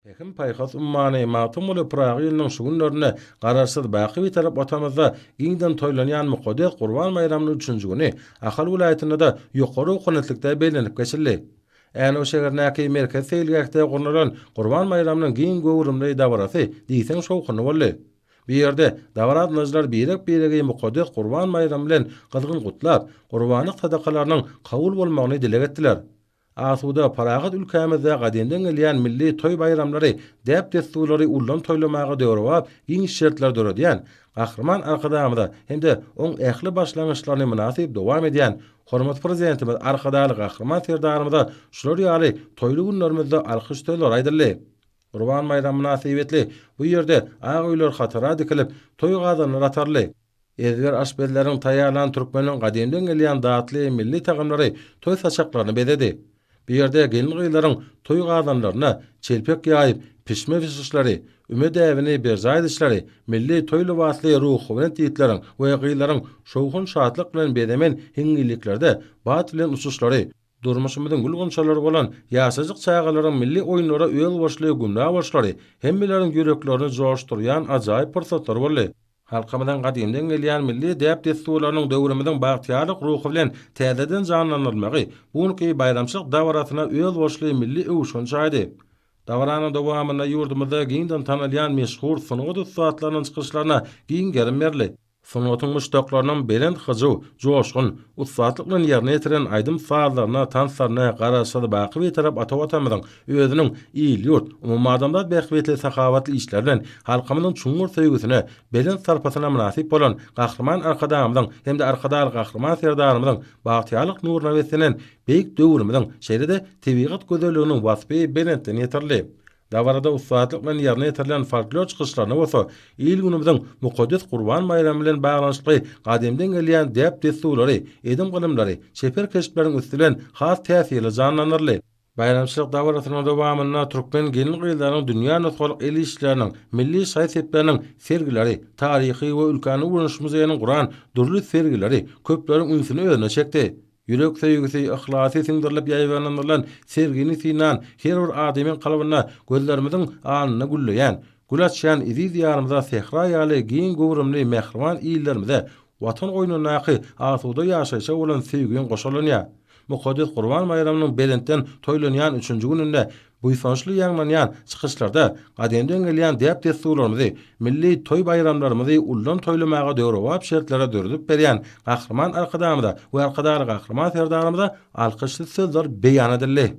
Pekin paýhas ummany matumly Praga ýylynyň şu günlerine gararsız baky bir tarap otamyzda giňden toýlanýan Muqaddes Gurban bayramynyň 3-nji güni Ahal vilayatynda da ýokary okunatlikde belenip geçildi. Äne o şehirnäki merkez seýilgäkde gurnulan Gurban bayramynyň giň gowrumly dawarasy diýsen şowkuny boldy. Bir ýerde dawaratlyjlar birek-biregi Muqaddes Gurban bayramy bilen gyzgyn gutlap, gurbanyk sadakalarynyň kabul bolmagyny dile getdiler. Asuda paragat ülkemizde gadenden gelýän milli toy bayramlary, däp desturlary ullan toýlamaga döwrap, giň şertler döredýän, gahrman arkadamyda hemde oň ähli başlangyçlaryny münasip dowam edýän hormat prezidentimiz arkadaly gahrman serdarymyza şular ýaly toýly günlerimizde alkyş toýlar aýdyldy. Gurban bayramy münasibetli bu ýerde aýgylar hatara dikilip toy gazanyny atarly. Ezber aşbelleriň taýýarlan türkmeniň gademden gelýän datly milli tagamlary toy saçaklaryny bededi. Bir ýerde gelin gyýlaryň toy gazanlaryna çelpek ýaýyp pişme pişişleri, ümed äwini berjaýdyşlary, milli toy libasly ruhy bilen tiýitleriň we gyýlaryň şowhun şatlyk bilen bedemen hiňliklerde bat bilen uçuşlary, durmuşymyzyň gülgünçalary bolan ýaşajyk çağalaryň milli oýunlara öýel başly gümnä başlary, hemmileriň ýüreklerini joşdurýan ajaýyp pursatlar boldy. Halkymyzyň gadymdan gelýän milli däp desturlarynyň döwrümizden bagtyarlyk ruhy bilen täzeden janlanylmagy buňky bayramçylyk dawaratyna öýel başly milli öwüşün çaýdy. Dawaranyň dowamynda ýurdumyzda giňden tanylýan meşhur sunugat ustaatlarynyň çykyşlaryna giň gerimmerli. Sunugatyň müştaklarynyň belend hyjy, joşgun, ustaatlyk bilen ýerine ýetiren aýdym faazlaryna, tansaryna garaşady baky bir tarap atawatamyň özüniň iýil ýurt, umum adamda bähwetli sahawatly işler bilen halkymyzyň çuňur söýgüsine, belend sarpasyna münasip bolan gahrman arkadamyň hemde arkadaly gahrman serdarymyň bagtyarlyk nuruny wesenen beýik döwrümüň şeýrede tebigat gözelliginiň wasfy belendden ýetirli. Dawarada ustaatlyk bilen ýerine ýetirilen folklor çykyşlaryna bolsa, ýyl günümizden Muqaddes Gurban bayramy bilen baglanşykly gademden gelýän däp desturlary, edim gylymlary, şeper keşipleriň üstülen has täsirli janlanyrly. Bayramçylyk dawaratynyň dowamyna türkmen gelin gyýlarynyň dünýä nutgalyk el işleriniň, milli şaýsepleriniň sergileri, taryhy we ülkany urnuş muzeýiniň guran durly sergileri köpleriň ünsüni özüne çekdi. Ýürek söýgüsi, ihlasy siňdirilip ýaýbanylan sergini sinan her bir adamyň kalbyna gözlerimiziň anyna gülleýän, gülaçýan izi diýarymyza sehra ýaly giň gowrumly mehriban iýillerimize watan oýnanaky asuda ýaşaýşa bolan sevgiň goşulanyň. Muqaddes Gurban bayramynyň belendden toýlanýan 3-nji gününde bu ýaşly ýaňlanýan çykyşlarda gademden gelýän däp desturlarymyzy, milli toy bayramlarymyzy ullan toýlamaga döwrap şertlere dördüp berýän gahrman arkadamyda we arkadaly gahrman serdarymyza alkyşly sözler beýan edildi.